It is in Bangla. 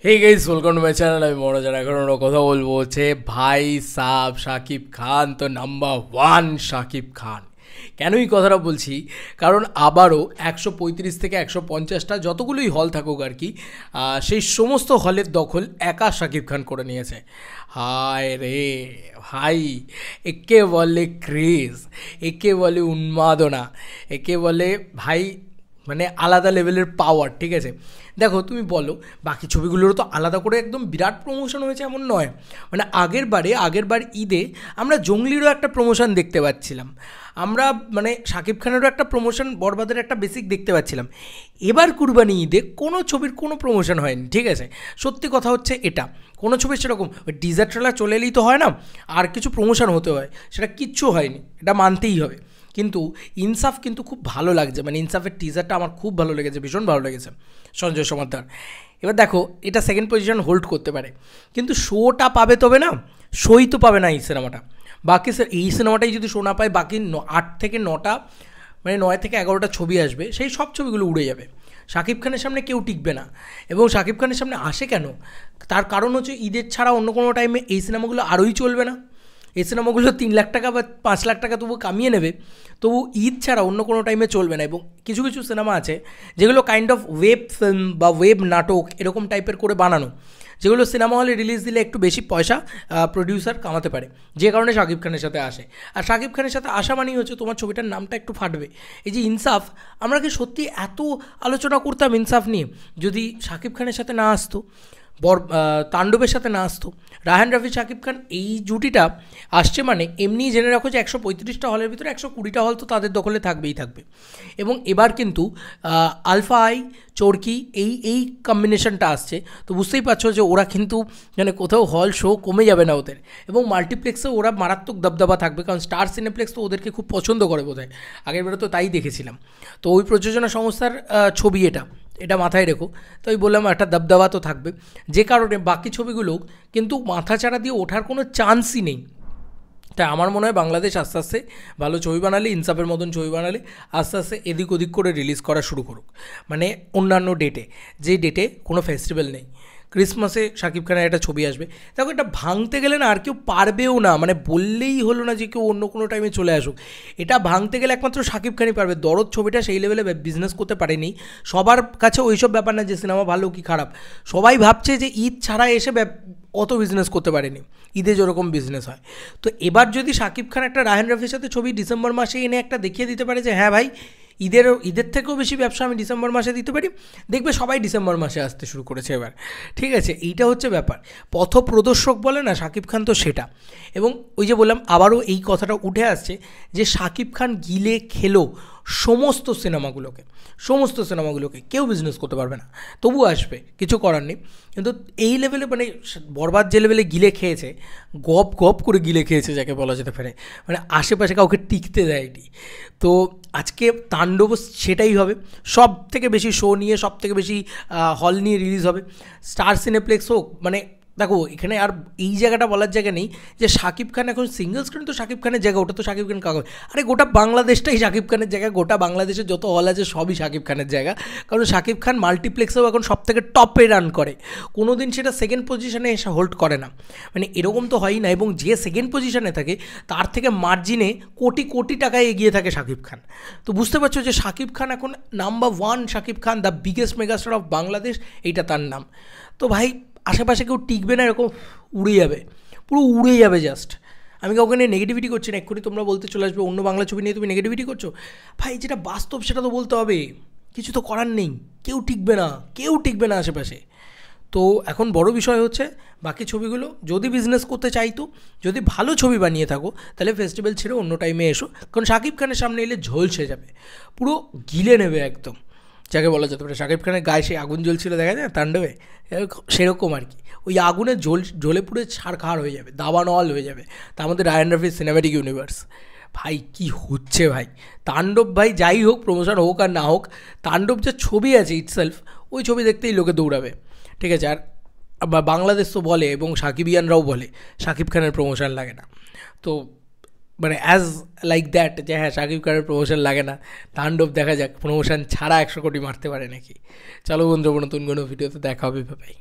Hey guys, welcome to my channel. আমি মনোজ। এখন আমরা কথা বলবো হচ্ছে ভাই সাব শাকিব খান তো নাম্বার ওয়ান শাকিব খান। কেন এই কথাটা বলছি? কারণ আবারও 135 থেকে 150টা যতগুলোই হল থাকুক আর কি, সেই সমস্ত হলের দখল একা শাকিব খান করে নিয়েছে। হায় রে ভাই, একে বলে ক্রেজ, একে বলে উন্মাদনা, একে বলে ভাই মানে আলাদা লেভেলের পাওয়ার। ঠিক আছে, দেখো তুমি বলো, বাকি ছবিগুলোরও তো আলাদা করে একদম বিরাট প্রমোশন হয়েছে এমন নয়। মানে আগেরবার ঈদে আমরা জঙ্গলিরও একটা প্রমোশন দেখতে পাচ্ছিলাম, আমরা মানে শাকিব খানেরও একটা প্রমোশন, বরবাদের একটা বেসিক দেখতে পাচ্ছিলাম। এবার কুরবানি ঈদে কোনো ছবির কোনো প্রমোশন হয়নি। ঠিক আছে, সত্যি কথা হচ্ছে এটা, কোনো ছবির সেরকম ওই টিজার ট্রেলার চলে এলেই তো হয় না, আর কিছু প্রমোশন হতে হয়, সেটা কিচ্ছু হয়নি, এটা মানতেই হবে। কিন্তু ইনসাফ কিন্তু খুব ভালো লাগছে, মানে ইনসাফের টিজারটা আমার খুব ভালো লেগেছে, ভীষণ ভালো লেগেছে সঞ্জয় সমাদ্দার। এবার দেখো, এটা সেকেন্ড পজিশন হোল্ড করতে পারে, কিন্তু শোটা পাবে তবে না, শোই তো পাবে না এই সিনেমাটা। বাকি এই সিনেমাটাই যদি শো না পায়, বাকি 8 থেকে 9টা মানে 9 থেকে 11টা ছবি আসবে, সেই সব ছবিগুলো উড়ে যাবে। শাকিব খানের সামনে কেউ টিকবে না। এবং শাকিব খানের সামনে আসে কেন, তার কারণ হচ্ছে ঈদের ছাড়া অন্য কোনো টাইমে এই সিনেমাগুলো আরোই চলবে না। এই সিনেমাগুলো 3 লাখ টাকা বা 5 লাখ টাকা তবু কামিয়ে নেবে, তবু ঈদ ছাড়া অন্য কোনো টাইমে চলবে না। এবং কিছু কিছু সিনেমা আছে যেগুলো কাইন্ড অফ ওয়েব ফিল্ম বা ওয়েব নাটক এরকম টাইপের করে বানানো, যেগুলো সিনেমা হলে রিলিজ দিলে একটু বেশি পয়সা প্রডিউসার কামাতে পারে, যে কারণে শাকিব খানের সাথে আসে। আর শাকিব খানের সাথে আসা মানেই হচ্ছে তোমার ছবিটার নামটা একটু ফাটবে। এই যে ইনসাফ, আমরা কি সত্যি এত আলোচনা করতাম ইনসাফ নিয়ে যদি শাকিব খানের সাথে না আসতো, তাণ্ডবের সাথে না আসতো? রায়হান রাফি শাকিব খান এই জুটিটা আসছে মানে এমনিই জেনে রাখো যে 135টা হলের ভিতরে 120টা হল তো তাদের দখলে থাকবেই থাকবে। এবং এবার কিন্তু আলফা আই, চরকি, এই কম্বিনেশনটা আসছে, তো বুঝতেই পারছো যে ওরা কিন্তু মানে কোথাও হল শো কমে যাবে না ওদের। এবং মাল্টিপ্লেক্সেও ওরা মারাত্মক দবদবা থাকবে, কারণ স্টার সিনেপ্লেক্স তো ওদেরকে খুব পছন্দ করে বোধহয়, আগের বেরো তো তাই দেখেছিলাম। তো ওই প্রযোজনা সংস্থার ছবি এটা, এটা মাথায় রেখো। তো আমি বললাম একটা দবদবা তো থাকবে, যে কারণে বাকি ছবিগুলো কিন্তু মাথাচাড়া দিয়ে ওঠার কোনো চান্সই নেই। তাই আমার মনে হয় বাংলাদেশ আস্তে আস্তে ভালো ছবি বানালে, ইনসাফের মতন ছবি বানালে আস্তে আস্তে এদিক ওদিক করে রিলিজ করা শুরু করুক, মানে অন্যান্য ডেটে, যে ডেটে কোনো ফেস্টিভ্যাল নেই। ক্রিসমাসে শাকিব খানের একটা ছবি আসবে, দেখো এটা ভাঙতে গেলে না আর কেউ পারবেও না, মানে বললেই হলো না যে কেউ অন্য কোনো টাইমে চলে আসুক। এটা ভাঙতে গেলে একমাত্র শাকিব খানই পারবে। দরদ ছবিটা সেই লেভেলে বিজনেস করতে পারেনি। সবার কাছে ওইসব ব্যাপার না যে সিনেমা ভালো কি খারাপ, সবাই ভাবছে যে ঈদ ছাড়া এসে অত বিজনেস করতে পারেনি, ঈদে যেরকম বিজনেস হয়। তো এবার যদি শাকিব খান একটা রায়হান রাফির সাথে ছবি ডিসেম্বর মাসে এনে একটা দেখিয়ে দিতে পারে যে হ্যাঁ ভাই, ঈদের থেকেও বেশি ব্যবসা আমি ডিসেম্বর মাসে দিতে পারি, দেখবে সবাই ডিসেম্বর মাসে আসতে শুরু করেছে এবার। ঠিক আছে, এইটা হচ্ছে ব্যাপার, পথপ্রদর্শক বলে না শাকিব খান, তো সেটা। এবং ওই যে বললাম, আবারও এই কথাটা উঠে আসছে যে শাকিব খান গিলে খেলো সমস্ত সিনেমাগুলোকে কেউ বিজনেস করতে পারবে না, তবু আসবে, কিছু করার নেই। কিন্তু এই লেভেলে মানে বরবাদ যে লেভেলে গিলে খেয়েছে, গপ গপ করে গিলে খেয়েছে যাকে বলা যেতে পারে, মানে আশেপাশে কাউকে টিকতে দেয়নি। তো আজকে তাণ্ডব সেটাই হবে, সব থেকে বেশি শো নিয়ে, সব থেকে বেশি হল নিয়ে রিলিজ হবে। স্টার সিনেপ্লেক্স হোক, মানে দেখো এখানে আর এই জায়গাটা বলার জায়গা নেই যে শাকিব খান এখন সিঙ্গল স্ক্রিন, তো শাকিব খানের জায়গা ওটা, তো শাকিব খান কাগজ, আরে গোটা বাংলাদেশটাই শাকিব খানের জায়গা, গোটা বাংলাদেশের যত হল আছে সবই শাকিব খানের জায়গা। কারণ শাকিব খান মাল্টিপ্লেক্সেও এখন সব থেকে টপে রান করে, কোনো দিন সেটা সেকেন্ড পজিশনে এসে হোল্ড করে না, মানে এরকম তো হয়ই না। এবং যে সেকেন্ড পজিশনে থাকে তার থেকে মার্জিনে কোটি কোটি টাকায় এগিয়ে থাকে শাকিব খান। তো বুঝতে পারছো যে শাকিব খান এখন number one, Shakib Khan the biggest megastar of Bangladesh, এইটা তার নাম। তো ভাই আশেপাশে কেউ টিকবে না, এরকম উড়ে যাবে, পুরো উড়ে যাবে জাস্ট। আমি কাউকে নিয়ে নেগেটিভিটি করছি না, এক্ষুনি তোমরা বলতে চলে আসবে অন্য বাংলা ছবি নিয়ে তুমি নেগেটিভিটি করছো। ভাই যেটা বাস্তব সেটা তো বলতে হবে, কিছু তো করার নেই, কেউ টিকবে না আশেপাশে। তো এখন বড় বিষয় হচ্ছে বাকি ছবিগুলো যদি বিজনেস করতে চাইতো, যদি ভালো ছবি বানিয়ে থাকো, তাহলে ফেস্টিভ্যাল ছেড়ে অন্য টাইমে এসো, কারণ শাকিব খানের সামনে এলে ঝলসে যাবে, পুরো গিলে নেবে একদম, যাকে বলা যেতে পারে। শাকিব খানের গায়ে সেই আগুন জ্বলছিল দেখা যায় তাণ্ডবে, সেরকম আর কি, ওই আগুনে জ্বলে পুড়ে ছাড়খাড় হয়ে যাবে, দাবানল হয়ে যাবে। তার মধ্যে রায়ান রাফির সিনেম্যাটিক ইউনিভার্স, ভাই কি হচ্ছে ভাই! তাণ্ডব ভাই যাই হোক, প্রমোশন হোক আর না হোক, তাণ্ডব যে ছবি আছে ইটসেলফ, ওই ছবি দেখতেই লোকে দৌড়াবে। ঠিক আছে, আর বাংলাদেশ তো বলে এবং সাকিবিয়ানরাও বলে শাকিব খানের প্রমোশন লাগে না। তো মানে অ্যাজ লাইক দ্যাট যে হ্যাঁ শাকিব খানের প্রমোশন লাগে না, তাণ্ডব দেখা যাক প্রমোশন ছাড়া 100 কোটি মারতে পারে নাকি। চলো বন্ধু, নতুন কোনো ভিডিওতে দেখা হবে, ভাই।